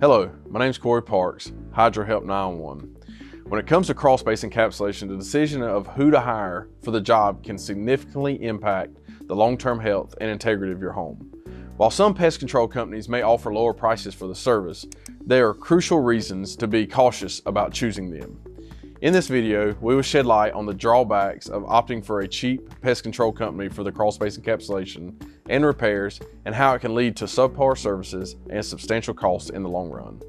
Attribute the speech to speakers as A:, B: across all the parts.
A: Hello, my name is Corey Parks, Hydro Help 911. When it comes to crawlspace encapsulation, the decision of who to hire for the job can significantly impact the long-term health and integrity of your home. While some pest control companies may offer lower prices for the service, there are crucial reasons to be cautious about choosing them. In this video, we will shed light on the drawbacks of opting for a cheap pest control company for the crawlspace encapsulation and repairs, and how it can lead to subpar services and substantial costs in the long run.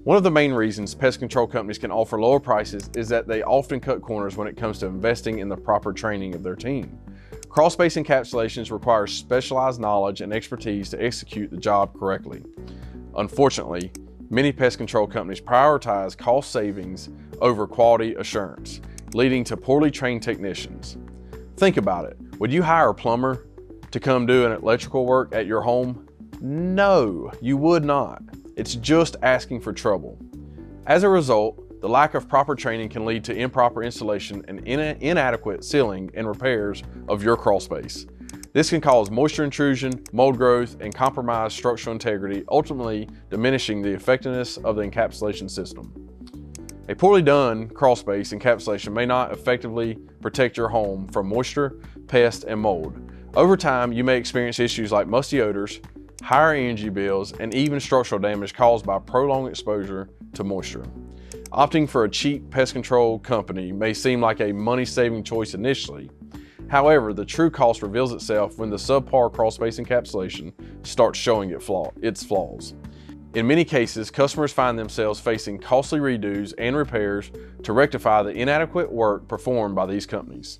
A: One of the main reasons pest control companies can offer lower prices is that they often cut corners when it comes to investing in the proper training of their team. Crawlspace encapsulations require specialized knowledge and expertise to execute the job correctly. Unfortunately, many pest control companies prioritize cost savings over quality assurance, leading to poorly trained technicians. Think about it. Would you hire a plumber to come do an electrical work at your home? No, you would not. It's just asking for trouble. As a result, the lack of proper training can lead to improper installation and inadequate sealing and repairs of your crawl space. This can cause moisture intrusion, mold growth, and compromise structural integrity, ultimately diminishing the effectiveness of the encapsulation system. A poorly done crawl space encapsulation may not effectively protect your home from moisture, pests, and mold. Over time, you may experience issues like musty odors, higher energy bills, and even structural damage caused by prolonged exposure to moisture. Opting for a cheap pest control company may seem like a money-saving choice initially. However, the true cost reveals itself when the subpar crawlspace encapsulation starts showing its flaws. In many cases, customers find themselves facing costly redos and repairs to rectify the inadequate work performed by these companies.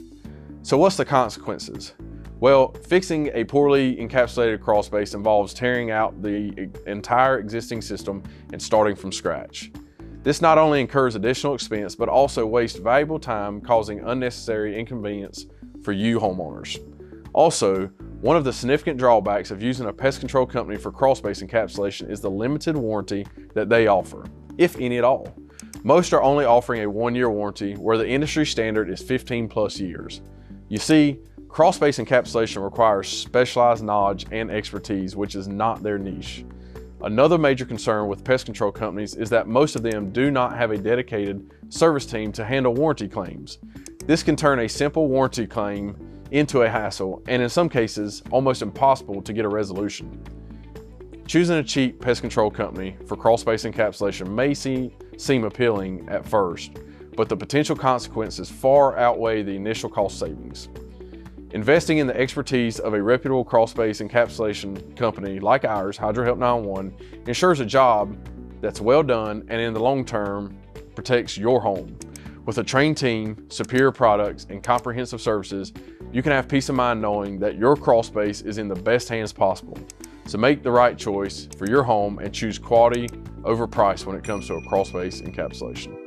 A: So what's the consequences? Well, fixing a poorly encapsulated crawlspace involves tearing out the entire existing system and starting from scratch. This not only incurs additional expense, but also wastes valuable time, causing unnecessary inconvenience for you homeowners. Also, one of the significant drawbacks of using a pest control company for crawlspace encapsulation is the limited warranty that they offer, if any at all. Most are only offering a 1-year warranty, where the industry standard is 15+ years. You see, crawlspace encapsulation requires specialized knowledge and expertise, which is not their niche. Another major concern with pest control companies is that most of them do not have a dedicated service team to handle warranty claims. This can turn a simple warranty claim into a hassle, and in some cases, almost impossible to get a resolution. Choosing a cheap pest control company for crawlspace encapsulation may seem appealing at first, but the potential consequences far outweigh the initial cost savings. Investing in the expertise of a reputable crawlspace encapsulation company like ours, Hydro Help 911, ensures a job that's well done and in the long term protects your home. With a trained team, superior products, and comprehensive services, you can have peace of mind knowing that your crawl space is in the best hands possible. So make the right choice for your home and choose quality over price when it comes to a crawl space encapsulation.